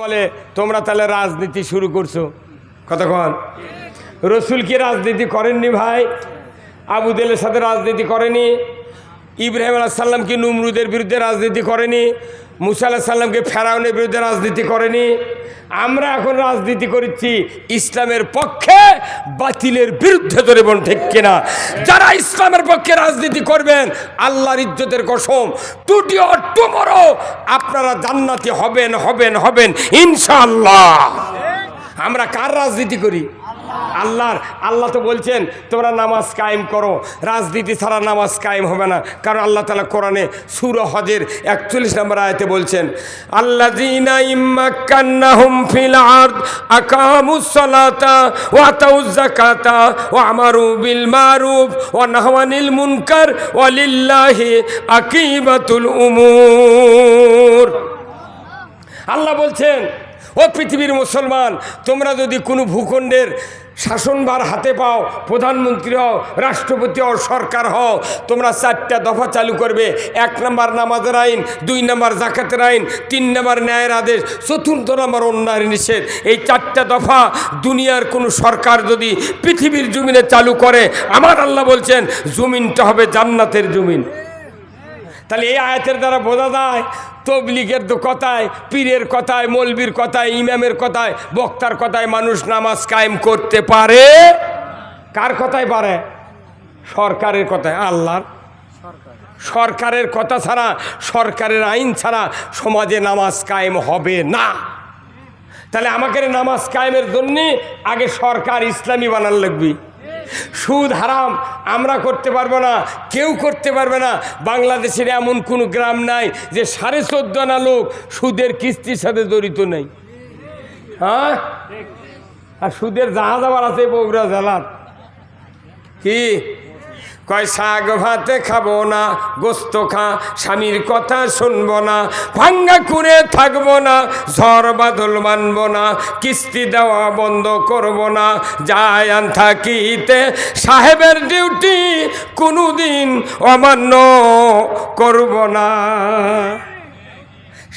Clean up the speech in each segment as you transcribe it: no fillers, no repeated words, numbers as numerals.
বলে তোমরা তাহলে রাজনীতি শুরু করছো কতক্ষণ? রসুল কি রাজনীতি করেননি ভাই? আবু জেলের সাথে রাজনীতি করেনি? ইব্রাহিম আলাইহিস সালাম কি নমরুদের বিরুদ্ধে রাজনীতি করেনি? মুসা আলাইহিস সালামকে ফেরাউনের বিরুদ্ধে রাজনীতি করেনি? আমরা এখন রাজনীতি করছি ইসলামের পক্ষে, বাতিলের বিরুদ্ধে। ধরে বোন ঠিক কিনা? যারা ইসলামের পক্ষে রাজনীতি করবেন, আল্লাহর ইজ্জতের কসম, টুডে অর টুমরো আপনারা জান্নাতি হবেন হবেন হবেন ইনশাআল্লাহ। আমরা কার রাজনীতি করি? আল্লাহর। আল্লাহ তো বলছেন তোমরা নামাজ কায়েম করো, রাজনীতি ছাড়া নামাজ কায়েম হবে না। কারণ আল্লাহ তাআলা কোরআনে সূরা হজের 41 নম্বর আয়াতে বলছেন, আল্লাযীনা ইম্মাক্কান্নাহুম ফিল আরদ আকামুস সালাতা ওয়া আতাউয যাকাতা ওয়া আমারু বিল মারুফ ওয়া নাহাউ আনিল মুনকার ওয়া লিল্লাহি আকিবাতুল উমুর। আল্লাহ বলছেন, ও পৃথিবীর মুসলমান, তোমরা যদি কোনো ভূখণ্ডের শাসনভার হাতে পাও, প্রধানমন্ত্রী হও, রাষ্ট্রপতি হও, সরকার হও, তোমরা 4টা দফা চালু করবে। 1 নম্বর নামাজের আইন, 2 নম্বর জাকাতের আইন, 3 নম্বর ন্যায়ের আদেশ, 4র্থ নম্বর অন্যায়ের নিষেধ। এই 4টা দফা দুনিয়ার কোনো সরকার যদি পৃথিবীর জমিনে চালু করে, আমার আল্লাহ বলছেন জমিনটা হবে জান্নাতের জমিন। তাহলে এই আয়াতের দ্বারা বোঝা যায় তবলিগের কথায়, পীরের কথায়, মৌলবীর কথায়, ইমামের কথায়, বক্তার কথায় মানুষ নামাজ কায়েম করতে পারে। কার কথায় পারে? সরকারের কথায়। আল্লাহর। সরকারের কথা ছাড়া, সরকারের আইন ছাড়া সমাজে নামাজ কায়েম হবে না। তাহলে আমাকে নামাজ কায়েমের জন্যে আগে সরকার ইসলামী বানান লাগবে। সুদ হারাম আমরা করতে পারবো না, কেউ করতে পারবে না। বাংলাদেশের এমন কোনো গ্রাম নাই যে 14.5 আনা লোক সুদের কিস্তির সাথে জড়িত নেই। হ্যাঁ, আর সুদের জাহাজ আবার আছে বগুড়া জেলার। কি কয়? শাক ভাতে খাবো না, গোস্ত খা, স্বামীর কথা শুনবো না, ভাঙ্গা করে থাকবো না, ঝড় বাদল মানবো না, কিস্তি দেওয়া বন্ধ করবো না, যায় আন থাকিতে সাহেবের ডিউটি কোনোদিন অমান্য করবো না।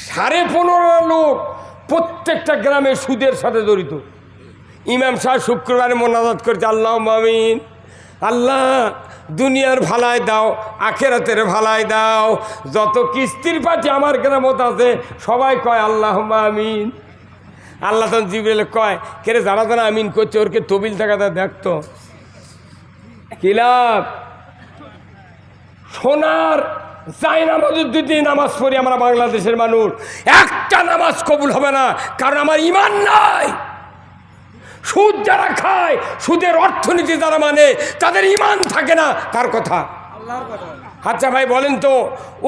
15.5 লোক প্রত্যেকটা গ্রামে সুদের সাথে জড়িত। ইমাম সাহেব শুক্রবারে মোনাজাত করছে, আল্লাহ আমিন, আল্লাহ দুনিয়ার ভালাই দাও, আখেরাতের ভালাই দাও। যত কিস্তির পাটি আমার গ্রামত আছে সবাই কয় আল্লাহ আমিন। আল্লাহ তখন জিবরাইল কয়, কেরে যারা যারা আমিন করছে ওরকে তবিল থাকাটা দেখতো কি লাভ? সোনার যাই নামাজ যদি নামাজ পড়ি আমরা বাংলাদেশের মানুষ, একটা নামাজ কবুল হবে না, কারণ আমার ইমান নাই। সুদ যারা খায়, সুদের অর্থনীতি যারা মানে, তাদের ইমান থাকে না। কার কথা? আচ্ছা ভাই বলেন তো,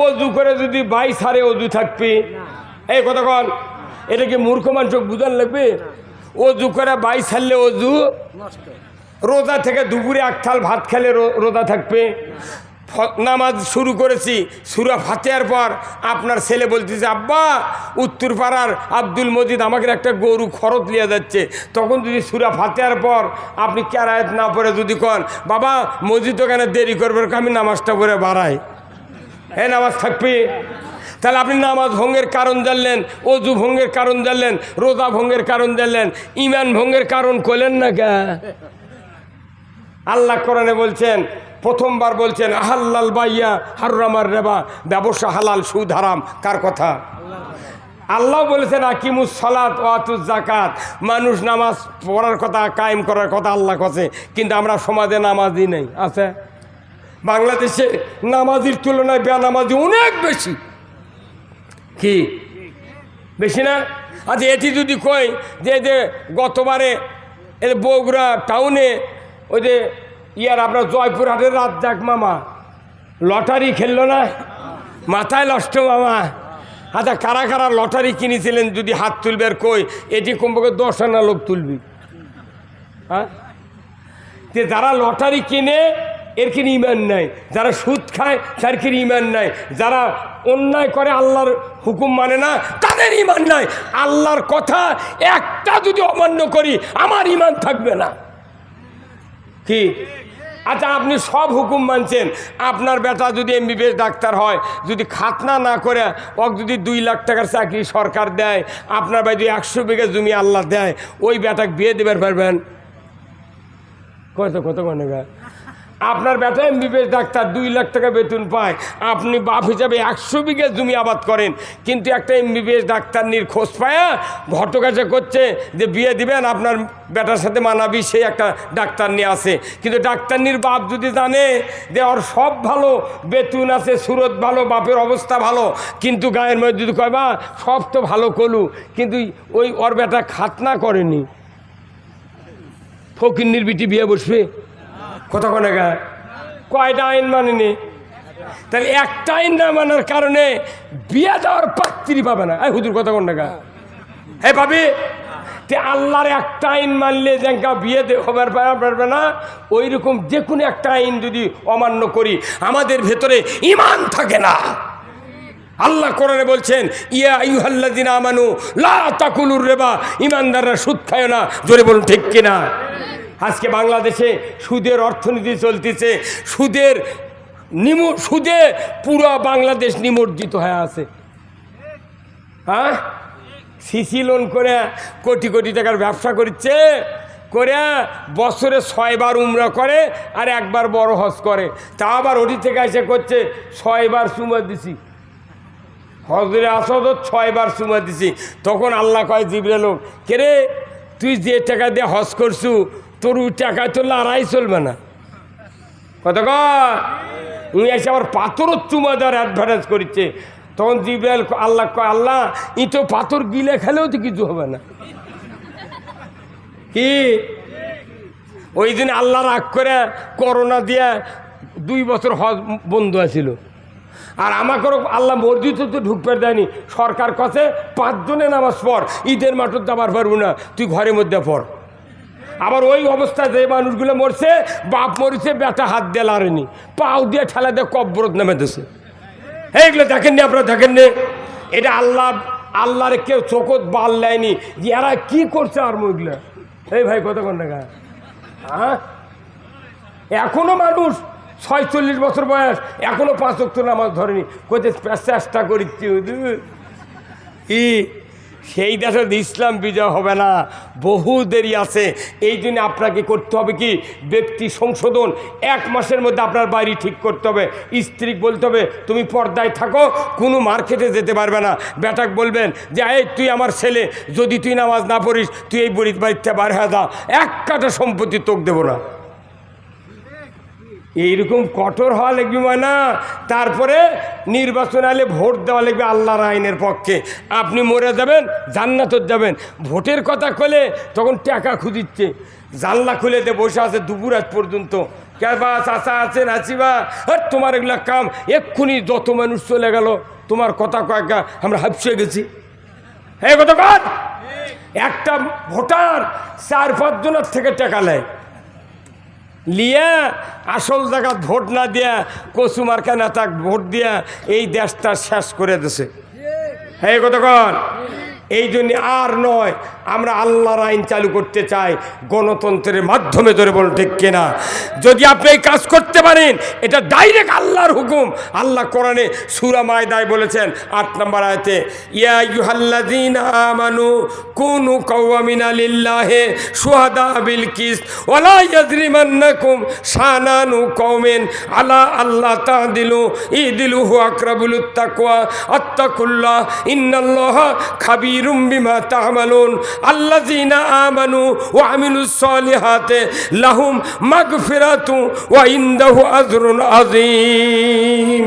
অজু করে যদি 22 হারে অজু থাকবে, এই কথা কন, এটা কি মূর্খ মানুষ বুঝান লাগবে? অজু করে 22 হারলে অজু রোজা থেকে দুপুরে 1 থাল ভাত খেলে রোজা থাকবে। নামাজ শুরু করেছি, সূরা ফাতিহার পর আপনার ছেলে বলতেছে, আব্বা উত্তর পাড়ার আব্দুল মজিদ আমাকে একটা গরু খরচ নিয়ে যাচ্ছে। তখন যদি সূরা ফাতিহার পর আপনি কেরায়াত না পড়ে যদি কন, বাবা মসজিদ ওখানে দেরি করবে, আমি নামাজটা পড়ে বাড়াই, হ্যাঁ নামাজ থাকবে। তাহলে আপনি নামাজ ভঙ্গের কারণ জানলেন, অজু ভঙ্গের কারণ জানলেন, রোজা ভঙ্গের কারণ জানলেন, ইমান ভঙ্গের কারণ করলেন না কে? আল্লাহ কোরআনে বলছেন, প্রথমবার বলছেন আহাল্লাল বাইয়া হারামার রেবা, ব্যবসা হালাল সুদ হারাম। কার কথা? আল্লাহ বলেছেন আকিমুস সালাত ওয়া আতুজ যাকাত, মানুষ নামাজ পড়ার কথা, কায়েম করার কথা আল্লাহ কাছে, কিন্তু আমরা সমাজে নামাজই নেই। আছে বাংলাদেশে নামাজির তুলনায় বেনামাজি অনেক বেশি। কি বেশি না? আচ্ছা এটি যদি কই যে গতবারে বগুড়া টাউনে ওই যে আপনার জয়পুরহাটের রাজ্জাক মামা লটারি খেললো না, মাথায় নষ্ট মামা। আচ্ছা কারা কারা লটারি কিনেছিলেন যদি হাত তুলবে? আর কই এটি কমপক্ষে 10 আনা লোক তুলবি। হ্যাঁ, যারা লটারি কিনে এর কি ইমান নাই, যারা সুদ খায় তার কি ইমান নাই, যারা অন্যায় করে আল্লাহর হুকুম মানে না তাদের ইমান নাই। আল্লাহর কথা একটা যদি অমান্য করি আমার ইমান থাকবে না। কি আচ্ছা আপনি সব হুকুম মানছেন, আপনার বেটা যদি এমবিবিএস ডাক্তার হয়, যদি খাতনা না করে ওকে যদি 2 লাখ টাকার চাকরি সরকার দেয়, আপনার ভাই যদি 100 বিঘা জমি আল্লাহ দেয়, ওই বেটাকে বিয়ে দেবার পারবেন? কত মনে গা আপনার বেটা এমবিবিএস ডাক্তার 2 লাখ টাকা বেতন পায়, আপনি বাপ হিসাবে 100 বিঘা জমি আবাদ করেন, কিন্তু একটা এমবিবিএস ডাক্তার খোঁজ পায়া ঘটকাছে করছে যে বিয়ে দিবেন আপনার বেটার সাথে মানাবি, সেই একটা ডাক্তার নিয়ে আসে। কিন্তু ডাক্তারনির বাপ যদি জানে যে ওর সব ভালো, বেতন আছে, সুরত ভালো, বাপের অবস্থা ভালো, কিন্তু গায়ের মধ্যে যদি কয় বা সব তো ভালো করলু, কিন্তু ওই ওর বেটা খাতনা করেনি, ফকিন্নির বিটি বিয়ে বসবে? কতক্ষণে গায়ে কয়টা আইন মানেনি? তাহলে একটা আইন না মানার কারণে বিয়ে দেওয়ার পাত্রী পাবে না। এই হুজুর কতক্ষণ টাকা হে পাবি? তে আল্লাহর একটা আইন মানলে যেঙ্কা বিয়ে হবার পারবে না, ওই রকম যে কোনো একটা আইন যদি অমান্য করি আমাদের ভেতরে ঈমান থাকে না। আল্লাহ কোরআনে বলছেন, ইয়া আইয়ুহাল্লাযিনা আমানু লা তাকুলুর রিবা, ঈমানদাররা সুদ খায় না। জোরে বলুন ঠিক কিনা? আজকে বাংলাদেশে সুদের অর্থনীতি চলতেছে, সুদে পুরো বাংলাদেশ নিমজ্জিত হয়ে আছে। হ্যাঁ, সিসি লোন করে কোটি কোটি টাকার ব্যবসা করছে, করে বছরে 6 বার উমরা করে আর 1 বার বড় হজ করে, তা আবার ওটি থেকে এসে করছে 6 বার চুমা দিছি, হজরে আসাদত 6 বার চুমা দিছি। তখন আল্লাহ কয় জিবরাইল, কে রে তুই যে টাকা দিয়ে হজ করছু তোর ওই টাকায় তো লড়াই চলবে না। কত উনি এসে আবার পাথরও চুমা দেওয়ার অ্যাডভার্টাইজ করছে। তখন জিবরাইল আল্লাহ কয়, আল্লাহ ই তো পাথর গিলে খেলেও তো কিছু হবে না। কি ওই দিন আল্লাহ রাগ করে করোনা দিয়ে 2 বছর হজ বন্ধ আছিল, আর আমাকেও আল্লাহ মসজিদে তো ঢুকতে দেয়নি। সরকার কাছে 5 জনে নামাজ পড়, ঈদের মাঠে যাবার পারবো না, তুই ঘরের মধ্যে পড়। আবার ওই অবস্থায় যে মানুষগুলো মরছে, বাপ মরেছে, বেটা হাত দিয়ে লাড়েনি, পাও দিয়ে ঠেলা দিয়ে কব্বরত নেমে দিয়েছে। এইগুলো দেখেননি আপনারা? দেখেননি? এটা আল্লাহর কেউ চোখত বাল নেয়নি যে এরা কি করছে। আর মুখগুলো এই ভাই কতক্ষণ টাকা? হ্যাঁ, এখনো মানুষ 46 বছর বয়স এখনো 5 ওয়াক্ত নামাজ ধরেনি, কোথায় চেষ্টা করিচ্ছি কি সেই দেশে ইসলাম বিজয় হবে না, বহু দেরি আছে। এই জন্য আপনাকে করতে হবে কি, ব্যক্তি সংশোধন। 1 মাসের মধ্যে আপনার বাড়ি ঠিক করতে হবে, স্ত্রী বলতে হবে তুমি পর্দায় থাকো, কোনো মার্কেটে যেতে পারবে না। বেটাক বলবেন যে এই তুই আমার ছেলে, যদি তুই নামাজ না পড়িস তুই এই বাড়িতে বার হয়ে যা, 1 কাঠা সম্পত্তি তোক দেবো না। এইরকম কঠোর হওয়া লাগবে না। তারপরে নির্বাচন আলে ভোট দেওয়া লাগবে আল্লাহর আইনের পক্ষে। আপনি মরে যাবেন, জান্নাতে যাবেন। ভোটের কথা কলে তখন টাকা খুঁজিচ্ছে, জানলা খুলে দিয়ে বসে আছে দুপুর আজ পর্যন্ত। কেবা চাষা আছেন আছিবা, আর তোমার এগুলা কাম, এক্ষুনি যত মানুষ চলে গেল, তোমার কথা কয়েকটা আমরা হাঁপসে গেছি। এই কথা কর, একটা ভোটার 4-5 জনের থেকে টাকা নেয়, লিয়া আসল জায়গা ভোট না দিয়া কচু মার্কা নেতা ভোট দিয়া এই দেশটা শেষ করে দিছে। হ্যাঁ কতক্ষণ? এই জন্য আর নয়, আমরা আল্লাহর আইন চালু করতে চাই গণতন্ত্রের মাধ্যমে। ধরে বলুন ঠিক কিনা? যদি আপনি এই কাজ করতে পারেন, এটা ডাইরেক্ট আল্লাহর হুকুম। আল্লাহ কোরআনে সূরা মায়দায় বলেছেন 8 নম্বর আয়াতে, ইয়া আইয়ুহাল্লাযীনা আমানু কুনু কাওয়ামিনা লিল্লাহি শুহাদা বিল কিসত ওয়া লা ইয়াজরিমান্নাকুম শানানু কওমিন আলা আল্লাহ তা'দিলু ইদিলু হুয়া আকরাবুল তাকওয়া আত্তাকুল্লাহ ইন্নাল্লাহা খাবীরুম বিমা তা'মালুন আল্লাযীনা আমানু ওয়া আমিলুস সালিহাতি লাহুম মাগফিরাতু ওয়া ইনদাহু আজরুন আযীম।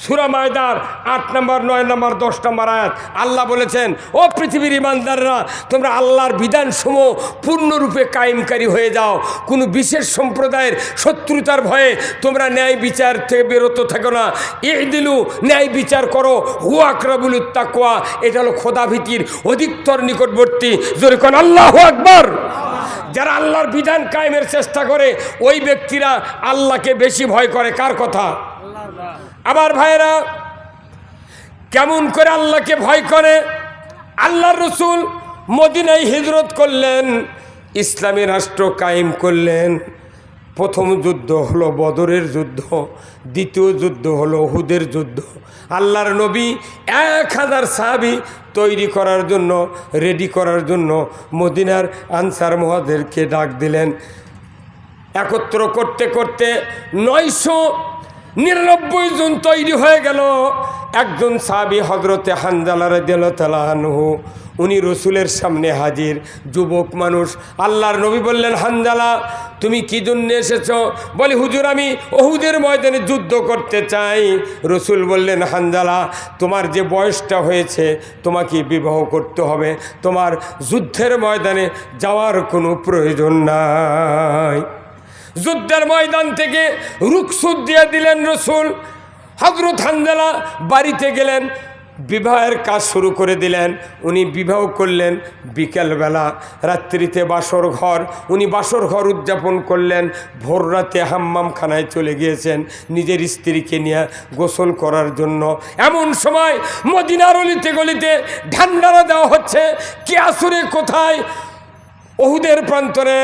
সূরা মায়দার 8 নম্বর, 9 নম্বর, 10 নম্বর আয়াত আল্লাহ বলেছেন, ও পৃথিবীর ইমানদাররা, তোমরা আল্লাহর বিধানসমূহ পূর্ণরূপে কায়েমকারী হয়ে যাও। কোনো বিশেষ সম্প্রদায়ের শত্রুতার ভয়ে তোমরা ন্যায় বিচার থেকে বিরত থাকো না। ইদিলু, ন্যায় বিচার করো। হুয়া আকরাবুল তাকওয়া, এটা হলো খোদাভীতির অধিকতর নিকটবর্তী। জোরে কোন আল্লাহু আকবার। যারা আল্লাহর বিধান কায়েমের চেষ্টা করে ওই ব্যক্তিরা আল্লাহকে বেশি ভয় করে। কার কথা? আবার ভাইরা, কেমন করে আল্লাহকে ভয় করে? আল্লাহর রাসূল মদিনায় হিজরত করলেন, ইসলামী রাষ্ট্র কায়েম করলেন। প্রথম যুদ্ধ হলো বদরের যুদ্ধ, দ্বিতীয় যুদ্ধ হলো উহুদের যুদ্ধ। আল্লাহর নবী 1000 সাহাবী তৈরি করার জন্য, রেডি করার জন্য মদিনার আনসার মুহাজিরকে ডাক দিলেন। একত্র করতে করতে 999 জন তৈরি হয়ে গেল। একজন সাহাবী হযরতে হানজালা রাদিয়াল্লাহু তাআলা আনহু, উনি রসুলের সামনে হাজির, যুবক মানুষ। আল্লাহর নবী বললেন, হানজালা তুমি কি জন্য এসেছো? বলে, হুজুর আমি উহুদের ময়দানে যুদ্ধ করতে চাই। রসুল বললেন, হানজালা তোমার যে বয়সটা হয়েছে তোমাকে বিবাহ করতে হবে, তোমার যুদ্ধের ময়দানে যাওয়ার কোনো প্রয়োজন নাই। যুদ্ধের ময়দান থেকে রুখসুত দিয়ে দিলেন রসুল। হযরত হানজালা বাড়িতে গেলেন, বিবাহের কাজ শুরু করে দিলেন। উনি বিবাহ করলেন বিকেলবেলা, রাত্রিতে বাসর ঘর, উনি বাসর ঘর উদযাপন করলেন। ভোর রাতে হাম্মামখানায় চলে গিয়েছেন নিজের স্ত্রীকে নিয়ে গোসল করার জন্য। এমন সময় মদিনার অলিতে গলিতে ঢান্ডারা দেওয়া হচ্ছে, কে আসরে কোথায়? উহুদের প্রান্তরে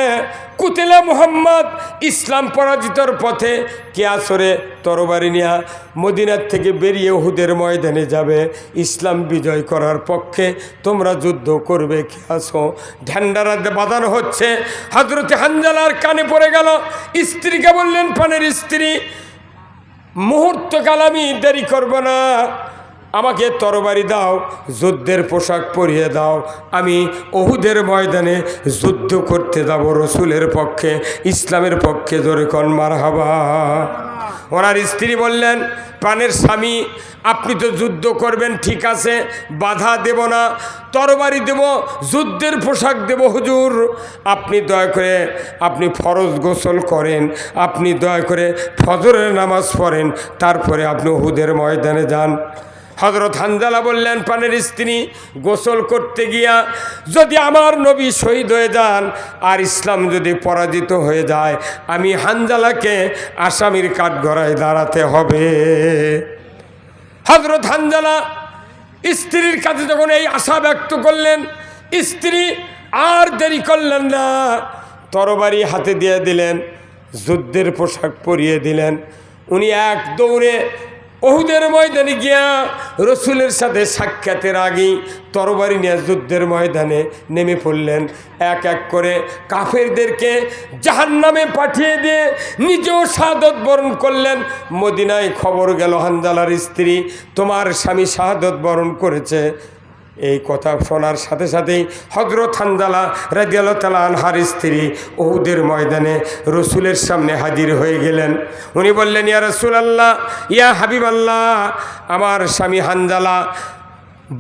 কুতিলা মুহাম্মদ, ইসলাম পরাজিতর পথে কে আসরে তরবারি নিয়ে মদিনার থেকে বেরিয়ে উহুদের ময়দানে যাবে, ইসলাম বিজয় করার পক্ষে তোমরা যুদ্ধ করবে, কে আসো? ঢান্ডারা বাঁধানো হচ্ছে। হযরতে হানজালার কানে পড়ে গেল। স্ত্রীকে বললেন, প্রাণের স্ত্রী, মুহূর্তকাল আমি দেরি করব না, আমাকে তরবারি দাও, যুদ্ধের পোশাক পরিয়ে দাও, আমি উহুদের ময়দানে যুদ্ধ করতে যাব রসুলের পক্ষে, ইসলামের পক্ষে। জোরে কোন মারহাবা। ওনার স্ত্রী বললেন, প্রাণের স্বামী আপনি তো যুদ্ধ করবেন, ঠিক আছে, বাধা দেব না, তরবারি দেব, যুদ্ধের পোশাক দেব। হুজুর আপনি দয়া করে আপনি ফরজ গোসল করেন, আপনি দয়া করে ফজরের নামাজ পড়েন, তারপরে আপনি উহুদের ময়দানে যান। হযরত হানজালা বললেন, প্রাণের স্ত্রী, গোসল করতে গিয়া যদি আমার নবী শহীদ হয়ে যান আর ইসলাম যদি পরাজিত হয়ে যায়, আমি হানজালাকে আসামির কাঠগড়ায় দাঁড়াতে হবে। হযরত হানজালা স্ত্রীর কাছে যখন এই আশা ব্যক্ত করলেন, স্ত্রী আর দেরি করলেন না, তরবারি হাতে দিয়ে দিলেন, যুদ্ধের পোশাক পরিয়ে দিলেন। উনি এক দৌড়ে উহুদের ময়দানে গিয়া রসুলের সাথে সাক্ষাতের আগেই তরবারি নিয়ে যুদ্ধের ময়দানে নেমে পড়লেন। এক এক করে কাফেরদেরকে জাহান্নামে পাঠিয়ে দিয়ে নিজেও শাহাদত বরণ করলেন। মদিনায় খবর গেল, হানজালার স্ত্রী তোমার স্বামী শাহাদত বরণ করেছে। এই কথা শোনার সাথে সাথেই হযরত হানজালা রাদিয়াল্লাহু তাআলা আনহার স্ত্রী উহুদের ময়দানে রসুলের সামনে হাজির হয়ে গেলেন। উনি বললেন, ইয়া রাসূলুল্লাহ, ইয়া হাবিবাল্লাহ, আমার স্বামী হানজালা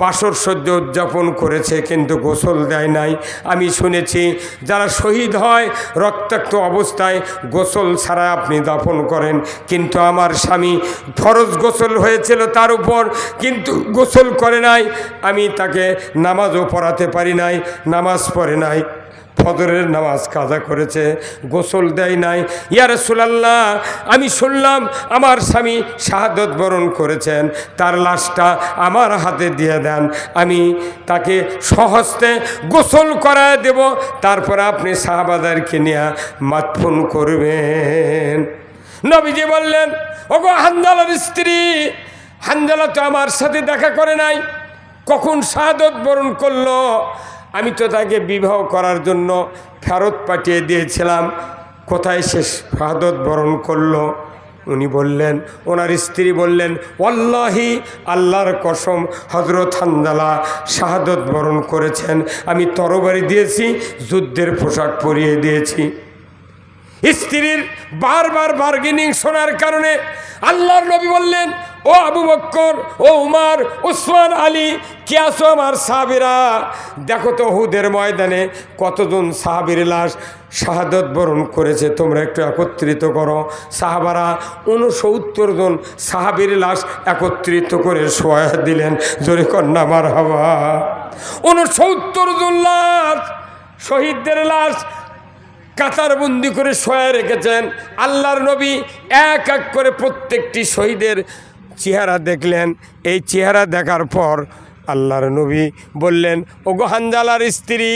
বাসর সহ্য উদযাপন করেছে কিন্তু গোসল দেয় নাই। আমি শুনেছি যারা শহীদ হয় রক্তাক্ত অবস্থায় গোসল ছাড়া আপনি দাফন করেন, কিন্তু আমার স্বামী ফরজ গোসল হয়েছিল তার উপর, কিন্তু গোসল করে নাই। আমি তাকে নামাজও পড়াতে পারি নাই, নামাজ পড়ে নাই, ফজরের নামাজ কাজা করেছে, গোসল দেয় নাই। ইয়া রাসূলুল্লাহ, আমি শুনলাম আমার স্বামী শাহাদত বরণ করেছেন, তার লাশটা আমার হাতে দিয়ে দেন, আমি তাকে স্বহস্তে গোসল করায় দেব, তারপরে আপনি সাহাবাদেরকে নিয়ে মাতফুন করবেন। নবীজি বললেন, ওগো হানজালার স্ত্রী, হানজালা তো আমার সাথে দেখা করে নাই, কখন শাহাদত বরণ করলো? আমি তো তাকে বিবাহ করার জন্য ফেরত পাঠিয়ে দিয়েছিলাম, কোথায় সে শাহাদত বরণ করলো? উনি বললেন, ওনার স্ত্রী বললেন, ওয়াল্লাহি, আল্লাহর কসম, হযরত হানজালা শাহাদত বরণ করেছেন, আমি তরবারি দিয়েছি, যুদ্ধের পোশাক পরিয়ে দিয়েছি। স্ত্রীর বারবার বার্গেনিং শোনার কারণে আল্লাহর নবী বললেন, ও আবু বকর, ও উমর, উসমান, আলী, কে আছো আমার সাহাবীরা? দেখো তো উহুদের ময়দানে কতজন সাহাবীর লাশ শাহাদত বরণ করেছে, তোমরা একটু একত্রিত করো। সাহাবারা 69 জন সাহাবীর লাশ একত্রিত করে শোয়া দিলেন। জোরে কন্যা মারহাবা। 69 জন লাশ, শহীদদের লাশ কাতারবন্দি করে শোয়া রেখেছেন। আল্লাহর নবী এক এক করে প্রত্যেকটি শহীদের চেহারা দেখলেন। এই চেহারা দেখার পর আল্লাহর নবী বললেন, ওগো হানজালার স্ত্রী,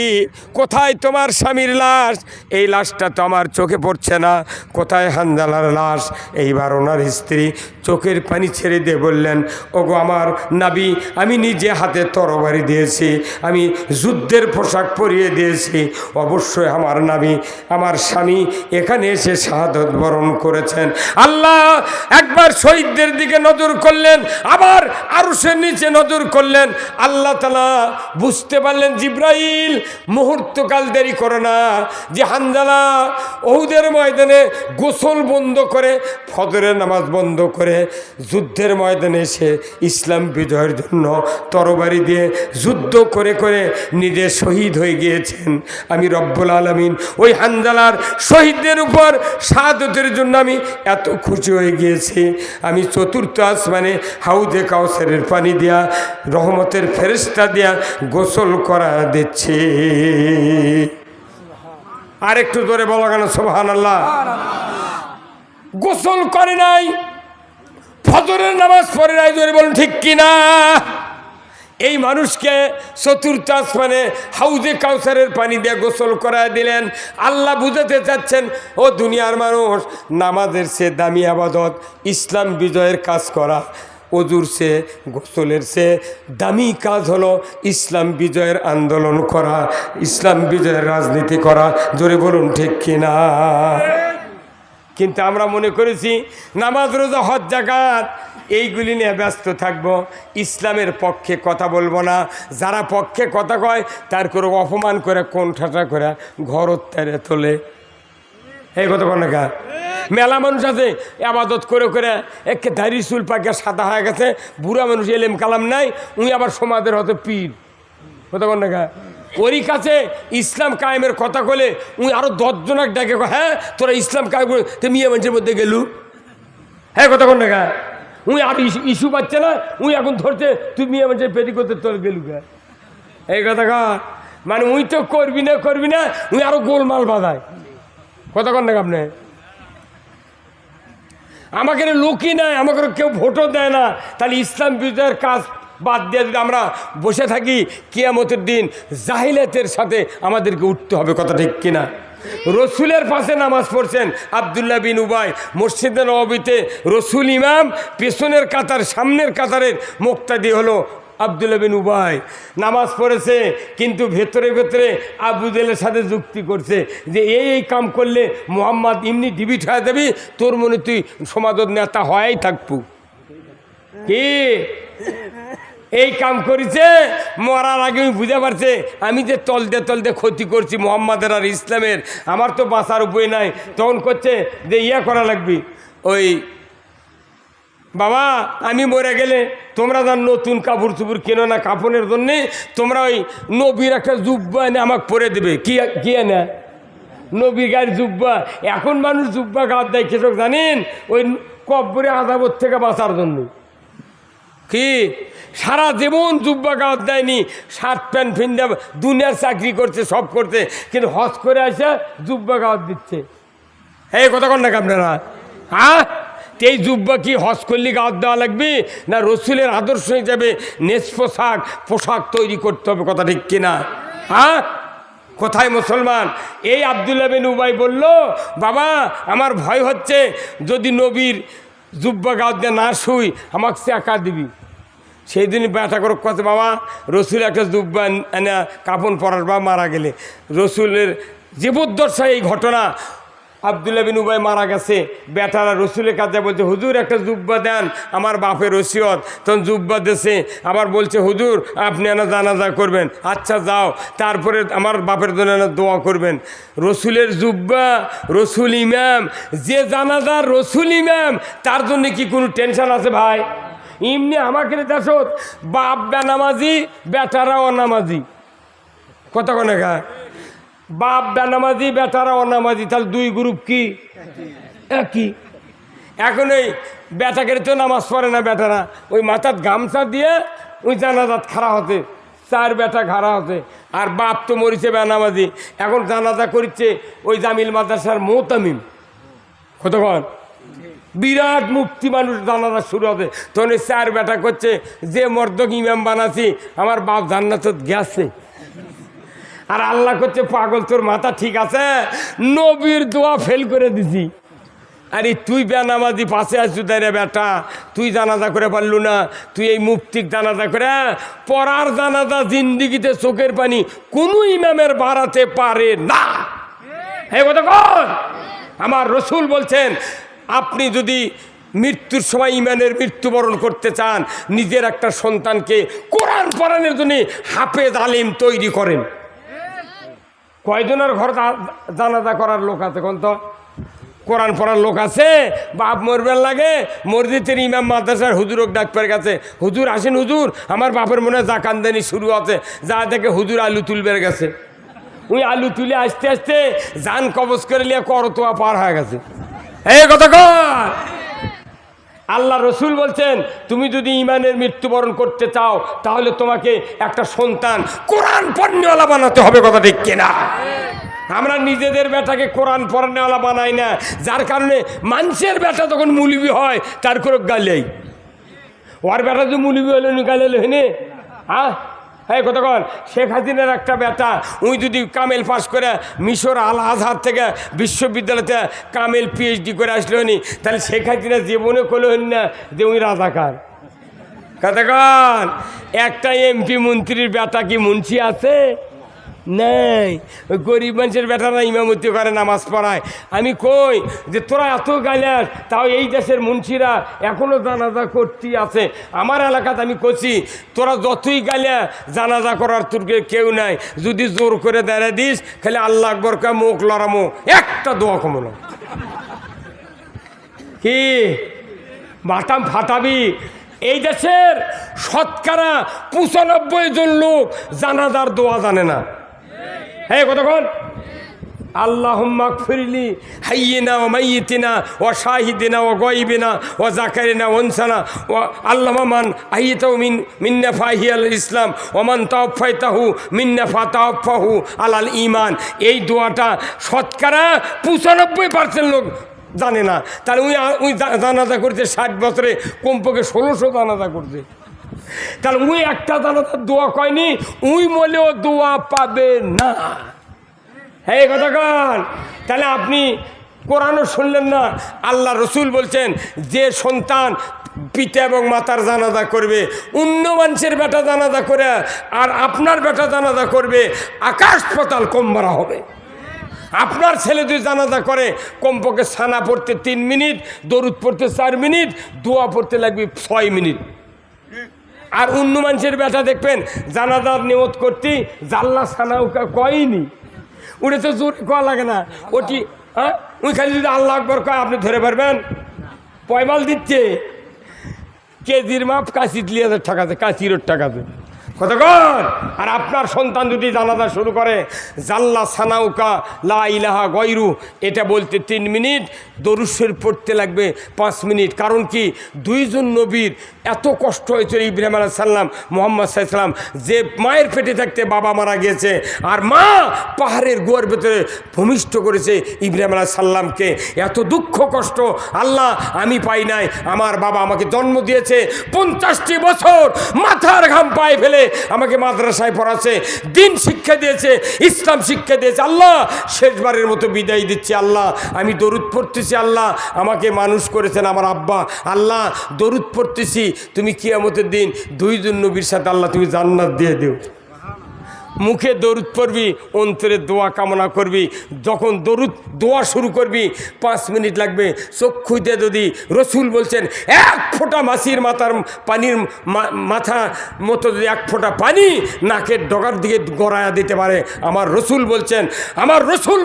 কোথায় তোমার স্বামীর লাশ? এই লাশটা তো আমার চোখে পড়ছে না, কোথায় হানজালার লাশ? এইবার ওনার স্ত্রী চোখের পানি ছেড়ে দিয়ে বললেন, ওগো আমার নবী, আমি নিজে হাতে তরবারি দিয়েছি, আমি যুদ্ধের পোশাক পরিয়ে দিয়েছি, অবশ্যই আমার নবী, আমার স্বামী এখানে এসে শাহাদত বরণ করেছেন। আল্লাহ একবার শহীদদের দিকে নজর করলেন, আবার আরশের নিচে নজর করলেন। আল্লাহ তাআলা বুঝতে পারলেন, জিব্রাইল মুহূর্তকাল দেরি করো না, যে হানজালা উহুদের ময়দানে গোসল বন্ধ করে, ফজরের নামাজ বন্ধ করে যুদ্ধের ময়দানে এসে ইসলাম বিজয়ের জন্য তরবারি দিয়ে যুদ্ধ করে করে নিজে শহীদ হয়ে গিয়েছেন। আমি রব্বুল আলামিন ওই হানজালার শহীদদের উপর শাহাদতের জন্য আমি এত খুশি হয়ে গিয়েছি, আমি চতুর্থ আসমানে হাউজে কাউসারের পানি দিয়া রহমতের ফেরেশতা দিয়া গোসল করা দিচ্ছি। আর একটু জোরে বলা কেন সুবহানাল্লাহ। গোসল করে নাই, ফজরের নামাজ পড়ে নাই, জোরে বলুন ঠিক কিনা? এই মানুষকে চতুর্থ আসমানে হাউজে কাউসারের পানি দিয়ে গোসল করায় দিলেন। আল্লাহ বুঝাতে চাচ্ছেন, ও দুনিয়ার মানুষ, নামাজের চেয়ে দামি আবাদত ইসলাম বিজয়ের কাজ করা, অজুর চেয়ে গোসলের চেয়ে দামি কাজ হলো ইসলাম বিজয়ের আন্দোলন করা, ইসলাম বিজয়ের রাজনীতি করা, জোরে বলুন ঠিক কিনা? কিন্তু আমরা মনে করেছি নামাজ, রোজা, হজ, যাকাত এইগুলি নিয়ে ব্যস্ত থাকবো, ইসলামের পক্ষে কথা বলবো না। যারা পক্ষে কথা কয় তার করে অপমান করে, কোন ঠাটা করে ঘর তেরে তোলে। এই কথা কোন না, মেলা মানুষ আছে আবাদত করে করে একে দাড়ি চুল পাকে সাদা হয়ে গেছে, বুড়া মানুষ, এলেম কালাম নাই, উনি আবার সমাজের হতে পীর। কথা কোন না, ওরই কাছে ইসলাম কায়েমের কথা বলে উনি আরো 10 জনক ডেকে, হ্যাঁ তোরা ইসলাম কায়েম করে তুই মেয়ে মানুষের মধ্যে গেলু, হ্যাঁ কথা কোন না, উনি আর ইস্যু পাচ্ছে না, উনি এখন ধরছে তুই মেয়ে মানুষের পেটি করতে তোর গেলু গা। এই কথা কা মানে উই তো করবি না, উনি আরো গোলমাল বাঁধায়। কথা কন না আপনি, আমাকে লোকই নাই, আমাকে কেউ ভোটও দেয় না, তাহলে ইসলাম বিজয়ের কাজ বাদ দিয়ে যদি আমরা বসে থাকি, কিয়ামতের দিন জাহিলিয়াতের সাথে আমাদেরকে উঠতে হবে। কথা ঠিক কিনা? রসুলের পাশে নামাজ পড়ছেন আব্দুল্লাহ বিন উবাই, মসজিদে নববীতে রসুল ইমাম, পেছনের কাতার সামনের কাতারের মুক্তাদি হলো আব্দুল্লাহ বিন উবাই। নামাজ পড়েছে, কিন্তু ভেতরে ভেতরে আবু জেলের সাথে যুক্তি করছে যে এই কাম করলে মোহাম্মদ এমনি ডিবিট হয়ে যাবি, তোর মনে তুই সমাজের নেতা হয়াই থাকবো। কি এই কাম করেছে, মরার আগে আমি বুঝে পারছে আমি যে তলদে ক্ষতি করছি মোহাম্মদের আর ইসলামের, আমার তো বাঁচার উপায় নাই। তখন করছে যে ইয়া করা লাগবে, ওই বাবা আমি মরে গেলে তোমরা যার নতুন কাপড় চুপুর কেনো না কাপড়ের জন্যে, তোমরা ওই নবীর একটা জুব্বা এনে আমাকে পরে দেবে। কি এনে? নবীর গায়ের জুব্বা। এখন মানুষ জুব্বা গাছ দেয় কৃষক জানেন, ওই কব্বরে আযাবত থেকে বাঁচার জন্য। কি সারা জীবন জুব্বা গাছ দেয়নি, শার্ট প্যান্ট ফিন্দে দুনিয়ার চাকরি করছে, সব করছে, কিন্তু হজ করে আসে জুব্বা গাছ দিচ্ছে। এই কথা কন না আপনারা, হ্যাঁ? এই জুব্বা কি হজ করলে গাছ দেওয়া লাগবে না রসুলের আদর্শ হিসাবে পোশাক তৈরি করতে হবে? কথা ঠিক কিনা? হ্যাঁ, কোথায় মুসলমান? এই আব্দুল্লাহ বিন উবাই বলল, বাবা আমার ভয় হচ্ছে যদি নবীর জুব্বা গাছ দিয়ে না শুই, আমাকে চাকা দিবি। সেই দিনই ব্যাটা করে কথা, বাবা রসুল একটা জুব্বা এনে কাপড় পরার বা মারা গেলে রসুলের জীবদ্দশায় এই ঘটনা। আব্দুল্লাহ বিন উবাই মারা গেছে, বেটারা রসুলের কাছে বলছে হুজুর একটা জুব্বা দেন, আমার বাপের ওসিয়ত। তখন জুব্বা দেশে আবার বলছে হুজুর আপনি এনা জানাজা করবেন। আচ্ছা যাও, তারপরে আমার বাপের জন্য এনা দোয়া করবেন। রসুলের জুব্বা, রসুল ইমাম, যে জানাজার রসুল ইমাম, তার জন্য কি কোনো টেনশন আছে ভাই? এমনি আমাকে দেখত বাপ বেনামাজি, বেটারা অনামাজি। কথা কনে গা, বাপ বেনামাজি, বেটারা অনামাজি, তাহলে দুই গ্রুপ কি একই। এখন ওই বেটাকে তো নামাজ পড়ে না বেটারা, ওই মাথার গামছা দিয়ে ওই জানাজাত খাড়া হতে, 4 বেটা খাড়া হতে, আর বাপ তো মরিছে বেনামাজি। এখন জানাজা করছে ওই জামিল মাদ্রাসার মোতামিম। কতক্ষণ বিরাট মুক্তি মানুষ জানাজা শুরু হবে, তখন চার বেটা করছে যে মর্দক ইমাম বানাছি আমার বাপ জান্নাতত গেছে। আর আল্লাহ করছে পাগল তোর মাথা ঠিক আছে, নবীর দোয়া ফেল করে দিছি। আরে তুই বেনামাজি পাশে আসছু তাই বেটা, তুই জানাজা করে পারলু না, তুই এই মুফতিক জানাজা করে পড়ার জানাজা জিন্দিগিতে চোখের পানি কোনো ইমামের বাড়াতে পারে না। হে কথা কন, আমার রসুল বলছেন আপনি যদি মৃত্যুর সময় ইমানের মৃত্যুবরণ করতে চান, নিজের একটা সন্তানকে কোরআন পড়ানোর জন্য হাফেজ আলিম তৈরি করেন। কয়জনের ঘর জানাজা করার লোক আছে কোন তো? কোরআন পড়ার লোক আছে? বাপ মরবেন লাগে মসজিদের ইমাম মাদ্রাসার হুজুরক ডাক্তারের কাছে, হুজুর আসেন হুজুর, আমার বাপের মনে হয় জাকানদানি শুরু আছে, যা থেকে হুজুর আলু তুলবের গেছে। ওই আলু তুলে আসতে আসতে জান কবজ করে নিয়ে করতোয়া পার হয়ে গেছে। এই কথা কর, আল্লাহ রসুল বলছেন তুমি যদি ইমানের মৃত্যুবরণ করতে চাও তাহলে তোমাকে একটা সন্তান কোরআন পড়নেওয়ালা বানাতে হবে। কথা ঠিক কিনা? আমরা নিজেদের বেটাকে কোরআন পড়নেওয়ালা বানাই না, যার কারণে মানুষের বেটা যখন মুলিবি হয় তার করে গালেই, ওর বেটা যদি মুলিবি হলে গালে হেনে। হ্যাঁ কথা কন, শেখ হাসিনার একটা বেটা উই যদি কামেল পাস করে মিশর আল আজহার থেকে বিশ্ববিদ্যালয়তে কামেল পিএইচডি করে আসলো নি, তাহলে শেখ হাসিনা জীবনে করলো না যে উই রাজাকার। কথা কন, একটা এমপি মন্ত্রীর বেটা কি মুন্সি আছে? নাই। ওই গরিব মানুষের বেটারা ইমামতি করে, নামাজ পড়ায়। আমি কই যে তোরা এত গাইলাস, তাও এই দেশের মুন্সিরা এখনও জানাজা করতে আছে। আমার এলাকাতে আমি করছি, তোরা যতই গাইলা জানাজা করার তোর কেউ নাই, যদি জোর করে দাঁড়িয়ে দিস খালি আল্লাহ আকবর কা মুখ লড়ামো, একটা দোয়া কমলো কি বাটাম ফাটাবি। এই দেশের শতকরা 95 জন লোক জানাজার দোয়া জানে না। হ্যাঁ কতক্ষণ আল্লাহুম্মা গফিরলি হাইয়িনা ওয়া মাইয়িতিনা ওয়া শাহিদিনা ওয়া গায়বিনা ওয়া যাকারিনা ওয়া উনসানা ওয়া আল্লামা মান আইয়াতাহু মিন নাফাহি আল ইসলাম ওয়া মান তাওফাইতাহু মিন নাফা তাওফাহু আলাল ঈমান। এই দোয়াটা শতকরা 95% লোক জানে না। তাহলে উই জানাজা করছে 60 বছরে কমপক্ষে 1600 জানাজা করছে। তাহলে উই একটা জানাজার দোয়া কয়নি, উই মলেও দোয়া পাবে না। হ্যাঁ কথা কন, তাহলে আপনি কোরআনও শুনলেন না। আল্লাহ রসুল বলছেন যে সন্তান পিতা এবং মাতার জানাজা করবে, অন্য মানুষের বেটা জানাজা করে আর আপনার বেটা জানাজা করবে, আকাশ পাতাল কম বাড়া হবে। আপনার ছেলে যদি জানাজা করে কমপক্ষে সানা পড়তে 3 মিনিট, দরুদ পড়তে 4 মিনিট, দোয়া পড়তে লাগবে 6 মিনিট। আর অন্য মানুষের বেটা দেখবেন জানাজার নিয়ত করতে জাল্লা সানা কয়নি, ওটা তো জোরে কোয়া লাগে না ওটি। হ্যাঁ ওই খালি যদি আল্লাহ আকবর কয় আপনি ধরে পারবেন। পয়মাল দিচ্ছে কেজির মাপ কাশি 2,000 টাকাতে, কাশির টাকাতে। কতক্ষণ? আর আপনার সন্তান যদি জানাজা শুরু করে জাল্লা সানাউকা লা ইলাহা গয়রু এটা বলতে 3 মিনিট, দরুদ শরীফ পড়তে লাগবে 5 মিনিট। কারণ কি, 2 জন নবীর এত কষ্ট হয়েছিল, ইব্রাহিম আলাইহিস সালাম, মুহাম্মদ সাল্লাল্লাহু আলাইহি সাল্লাম, যে মায়ের পেটে থাকতে বাবা মারা গিয়েছে, আর মা পাহাড়ের গুহার ভেতরে ভূমিষ্ঠ করেছে ইব্রাহিম আলাইহিস সালামকে। এত দুঃখ কষ্ট আল্লাহ আমি পাই নাই, আমার বাবা আমাকে জন্ম দিয়েছে, 50টি বছর মাথার ঘাম পায়ে ফেলে আমাকে মাদ্রাসায় পড়াচ্ছে, দিন শিক্ষা দিয়েছে, ইসলাম শিক্ষা দিয়েছে। আল্লাহ শেষবারের মতো বিদায় দিচ্ছি, আল্লাহ আমি দরুদ পড়তেছি, আল্লাহ আমাকে মানুষ করেছেন আমার আব্বা, আল্লাহ দরুদ পড়তেছি, তুমি কিয়ামতের দিন 2 জন নবীর সাথে আল্লাহ তুমি জান্নাত দিয়ে দিও। মুখে দরুদ পড়বি, অন্তরে দোয়া কামনা করবি। যখন দরুদ দোয়া শুরু করবি 5 মিনিট লাগবে। চক্ষুতে যদি রসুল বলছেন 1 ফোঁটা মাছির মাথার পানির মাথা মতো যদি 1 ফোঁটা পানি নাকের ডগার দিকে গড়ায়া দিতে পারে, আমার রসুল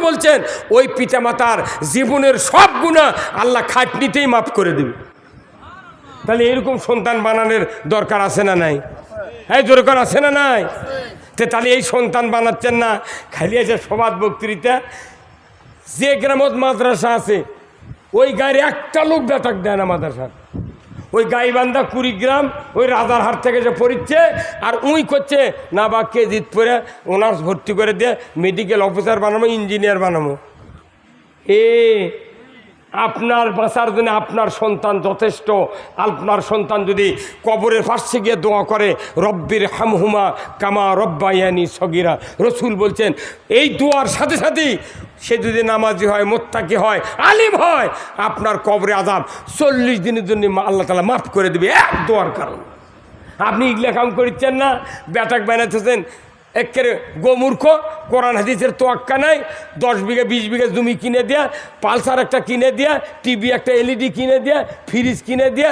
বলছেন ওই পিতা মাতার জীবনের সব গুনাহ আল্লাহ খাটনিতেই মাফ করে দেবে। তাহলে এরকম সন্তান বানানোর দরকার আছে না নাই? হ্যাঁ দরকার আছে না নাই? তাহলে এই সন্তান বানাচ্ছেন না, খালি আছে সবাদ বক্তৃতা। যে গ্রামত মাদ্রাসা আছে ওই গায়ের একটা লোক বেটাক দেয় না মাদ্রাসার। ওই গাইবান্ধা কুড়িগ্রাম ওই রাজারহাট থেকে যে পড়িচ্ছে, আর উই করছে না বা কেজিত পরে অনার্স ভর্তি করে দিয়ে মেডিকেল অফিসার বানাবো, ইঞ্জিনিয়ার বানাবো। আপনার বাঁচার জন্য আপনার সন্তান যথেষ্ট। আপনার সন্তান যদি কবরের পাশে গিয়ে দোয়া করে রব্বির হামহুমা কামা রব্বায়ানি সগীরা, রসুল বলছেন এই দোয়ার সাথে সাথেই সে যদি নামাজি হয়, মোত্তাকি হয়, আলিম হয়, আপনার কবরে আযাব 40 দিনের জন্য আল্লাহ তাআলা মাফ করে দেবে এক দোয়ার কারণ। আপনি ইগলা কাম করছেন না, ব্যাটাক বানাইতেছেন একেবারে গোমূর্খ, কোরআন হাদিসের তোয়াক্কা নাই। 10 বিঘা 20 বিঘা জমি কিনে দেয়া, পালসার একটা কিনে দেয়া, টিভি একটা LED কিনে দেয়া, ফ্রিজ কিনে দেয়া,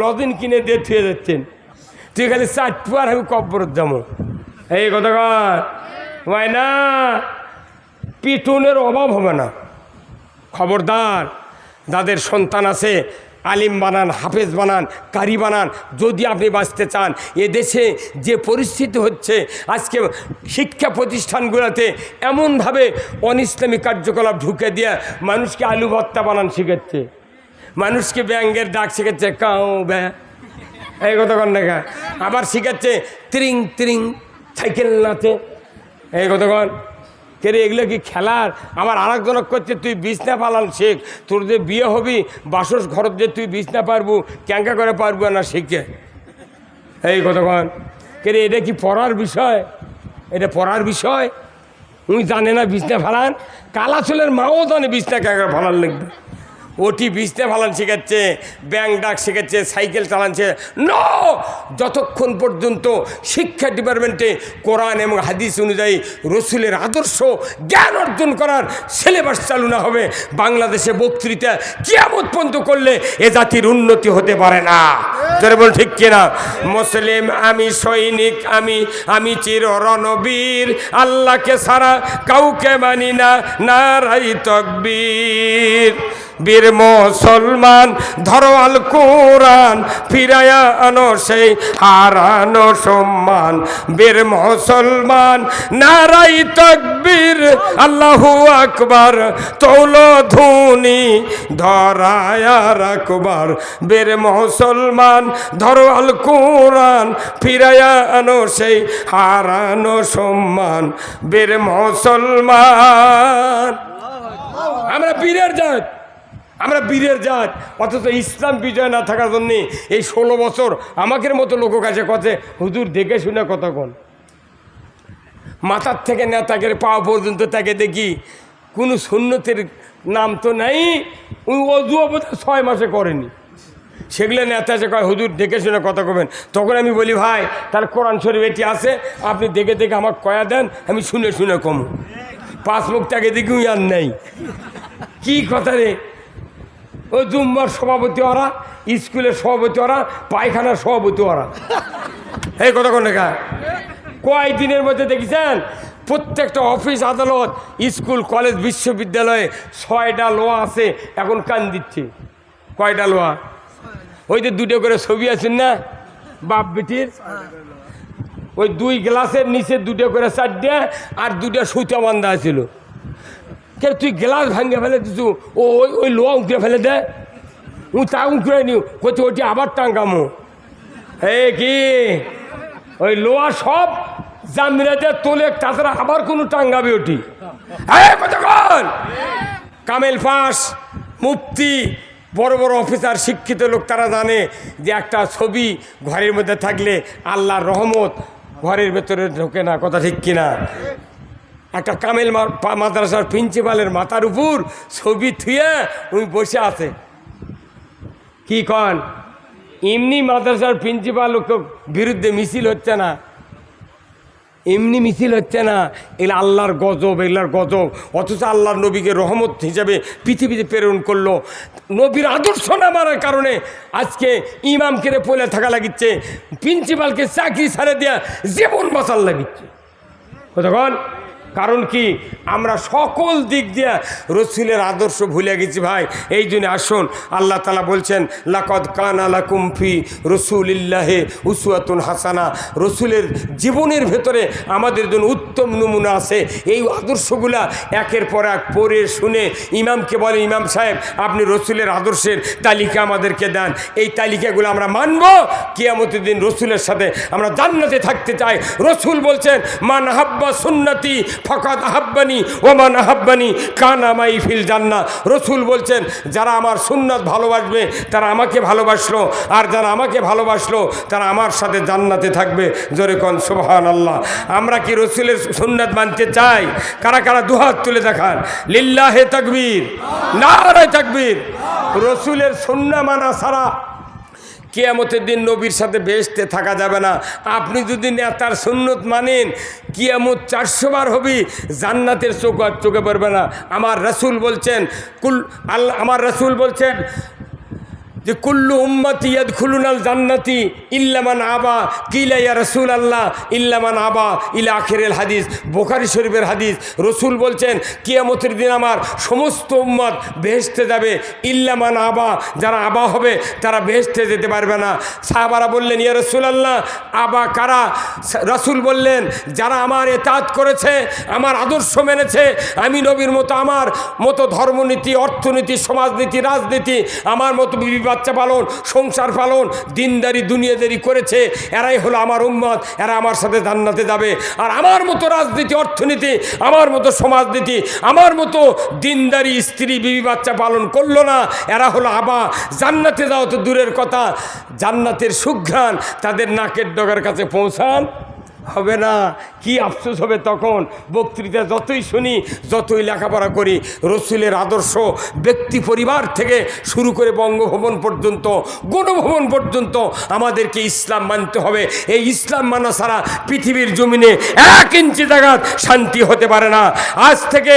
লজিন কিনে দিয়ে থুয়ে যাচ্ছেন। তুই খালি 4 আর আমি কব্বরত যাবো, এই কথা হয় না। পিটুনের অভাব হবে না। খবরদার, যাদের সন্তান আছে আলিম বানান, হাফেজ বানান, কারি বানান। যদি আপনি বাঁচতে চান, এ দেশে যে পরিস্থিতি হচ্ছে আজকে শিক্ষা প্রতিষ্ঠানগুলোতে এমনভাবে অনিসলামী কার্যকলাপ ঢুকে দিয়ে মানুষকে আলু ভর্তা বানান শিখাচ্ছে, মানুষকে ব্যাঙ্গের ডাক শিখাচ্ছে কাউ ব্যা, এই কথা কন দেখা। আবার শিখাচ্ছে ত্রিং ত্রিং সাইকেল নাচে, এই কথা কন। কে রে, এগুলো কি খেলার? আবার আরেকজনক করছে তুই বিছনা পালান শেখ, তোর যে বিয়ে হবি বাসস ঘরত যে তুই বিছনা পারবো, ক্যাঙ্কা করে পারবো না শিখে, এই কতক্ষণ। কে রে, এটা কি পড়ার বিষয়? এটা পড়ার বিষয়? উনি জানে না বিছনা ফালান? কালা চুলের মাও জানে বিছনা ক্যাঙ্কা ফালান লিখবে। ওটি বিছনা ফালান শেখাচ্ছে, ব্যাং ডাক শেখাচ্ছে, সাইকেল চালাচ্ছে। নো, যতক্ষণ পর্যন্ত শিক্ষা ডিপার্টমেন্টে কোরআন এবং হাদিস অনুযায়ী রসুলের আদর্শ জ্ঞান অর্জন করার সিলেবাস চালু না হবে, বাংলাদেশে বক্তৃতা কিয়ামত পর্যন্ত করলে এ জাতির উন্নতি হতে পারে না। জোরে বল ঠিক কিনা? মুসলিম আমি, সৈনিক আমি চির রণবীর, আল্লাহকে ছাড়া কাউকে মানি না, নারাই তাকবীর। বীর মুসলমান ধরো আল কোরআন, ফিরায়া আনো সেই হারানো সম্মান। বীর মুসলমান নারাই তাকবীর, আল্লাহু আকবার, তৌলো ধুনি ধরায়া রাখবার। বীর মুসলমান ধরো আল কোরআন, ফিরায়া আনো সেই হারানো সম্মান। বীর মুসলমান, আমরা বীরের জাত, আমরা বীরের জাত। অথচ ইসলাম বিজয় না থাকার জন্যে এই 16 বছর আমাদের মতো লোক কাছে কথা হুজুর দেখে শুনে কথা কন। মাথার থেকে নেতাকে পাওয়া পর্যন্ত তাকে দেখি কোনো সুন্নতের নাম তো নাই, ওই অজু অবস্থা 6 মাসে করেনি। সেগুলো নেতা এসে কয় হুজুর দেখে শুনে কথা কবেন। তখন আমি বলি ভাই তার কোরআন শরীফ এটি আছে, আপনি দেখে দেখে আমাকে কয়া দেন, আমি শুনে শুনে কম। 5 মুখ তাকে দেখি আর নেই। কি কথা রে? ওই জুম্মার সভাপতি ওরা, স্কুলের সভাপতি ওরা, পায়খানার সভাপতি ওরা, এই কথা কোন লেখা। কয়েকদিনের মধ্যে দেখেছেন প্রত্যেকটা অফিস আদালত স্কুল কলেজ বিশ্ববিদ্যালয়ে 6টা লোয়া আছে, এখন কান দিচ্ছে। কয়টা লোয়া? ওই যে 2টো করে ছবি আছেন না বাপ বেটির, ওই 2 গ্লাসের নিচে 2টো করে 4টে আর 2টা সুতা বান্ধা ছিল। কে তুই গ্লাস ভাঙে ফেলে দিছু, ওই ওই লোয়া উঠে ফেলে দে, ও তা উঠে নিও, কোথাও ওটি আবার টাঙ্গামো। এই কি ওই লোয়া সব জামিরাতে তোলে, তাছাড়া আবার কোনো টাঙ্গাবে ওটি। হ্যাঁ কতক্ষণ কামেল পাস, মুফতি, বড় বড় অফিসার, শিক্ষিত লোক তারা জানে যে একটা ছবি ঘরের মধ্যে থাকলে আল্লাহর রহমত ঘরের ভেতরে ঢোকে না, কথা ঠিক কিনা? একটা কামেল মাদ্রাসার প্রিন্সিপালের মাথার উপর ছবি থুয়ে উনি বসে আছে। কি কন? এমনি মাদ্রাসার প্রিন্সিপাল বিরুদ্ধে মিছিল হচ্ছে না, এমনি মিছিল হচ্ছে না, এগুলো আল্লাহর গজব, এগুলার গজব। অথচ আল্লাহর নবীকে রহমত হিসাবে পৃথিবীতে প্রেরণ করলো। নবীর আদর্শ না মানার কারণে আজকে ইমামকে পলে থাকা লাগিচ্ছে, প্রিন্সিপালকে চাকরি ছাড়ে দেওয়া জীবন বাঁচার লাগিচ্ছে। কতক্ষণ? কারণ কি? আমরা সকল দিক দিয়ে রসুলের আদর্শ ভুলে গেছি ভাই। এই জন্য আসুন, আল্লাহ তাআলা বলছেন লাকাদ কানা লাকুম ফি রাসূলিল্লাহি উসওয়াতুন হাসানা, রসুলের জীবনের ভেতরে আমাদের জন্য উত্তম নমুনা আছে। এই আদর্শগুলা একের পর এক পড়ে শুনে ইমামকে বলে, ইমাম সাহেব আপনি রসুলের আদর্শের তালিকা আমাদেরকে দেন, এই তালিকাগুলো আমরা মানব, কিয়ামতের দিন রসুলের সাথে আমরা জান্নাতে থাকতে চাই। রসুল বলছেন মান হাব্বা সুন্নতি ফাকাদ আহাব্বানি ওয়া মান আহাব্বানি কানা মাই ফিল জান্নাহ। রসুল বলছেন যারা আমার সুন্নাত ভালোবাসবে তারা আমাকে ভালোবাসলো, আর যারা আমাকে ভালোবাসলো তারা আমার সাথে জান্নাতে থাকবে। জোরে কোন সুবহানাল্লাহ। আমরা কি রসুলের সুন্নাত মানতে চাই? কারা কারা দুহাত তুলে দেখান। লিল্লাহে তাকবীর, নারে তাকবীর। রসুলের সুন্নাহ মানা ছাড়া কিয়ামতের দিন নবীর সাথে বেহেশতে থাকা যাবে না। আপনি যদি নেতার সুন্নত মানেন, কিয়ামত 400 বার হবি, জান্নাতের চোখ আর চোখে পড়বে না। আমার রসুল বলছেন আমার রসুল বলছেন যে কুল্লু উম্মতি ইয়াদখুলুনাল জান্নাতি ইল্লা মান আবা। কিলা ইয়া রাসূলুল্লাহ ইল্লা মান আবা ইলা আখিরিল হাদিস। বুখারী শরীফের হাদিস। রসুল বলছেন কিয়ামতের দিন আমার সমস্ত উম্মত বেহেশতে যাবে, ইল্লা মান আবা, যারা আবা হবে তারা বেহেশতে যেতে পারবে না। সাহাবারা বললেন ইয়া রাসূলুল্লাহ আবা কারা? রসুল বললেন যারা আমার ইতাআত করেছে, আমার আদর্শ মেনেছে, আমি নবীর মতো আমার মতো ধর্মনীতি, অর্থনীতি, সমাজনীতি, রাজনীতি, আমার মতো বিবি বাচ্চা পালন, সংসার পালন, দিনদারি, দুনিয়াদারি করেছে, এরাই হলো আমার উম্মত, এরা আমার সাথে জান্নাতে যাবে। আর আমার মতো রাজনীতি, অর্থনীতি, আমার মতো সমাজনীতি, আমার মতো দিনদারি, স্ত্রী, বিবি বাচ্চা পালন করলো না, এরা হলো আবা। জান্নাতে যাওয়া তো দূরের কথা, জান্নাতের সুঘ্রাণ তাদের নাকের ডগার কাছে পৌঁছান হবে না। কি আফসোস হবে তখন। বক্তৃতা যতই শুনি, যতই লেখাপড়া করি, রসুলের আদর্শ ব্যক্তি পরিবার থেকে শুরু করে বঙ্গভবন পর্যন্ত, গণভবন পর্যন্ত আমাদেরকে ইসলাম মানতে হবে। এই ইসলাম মানা ছাড়া পৃথিবীর জমিনে 1 ইঞ্চি জায়গা শান্তি হতে পারে না। আজ থেকে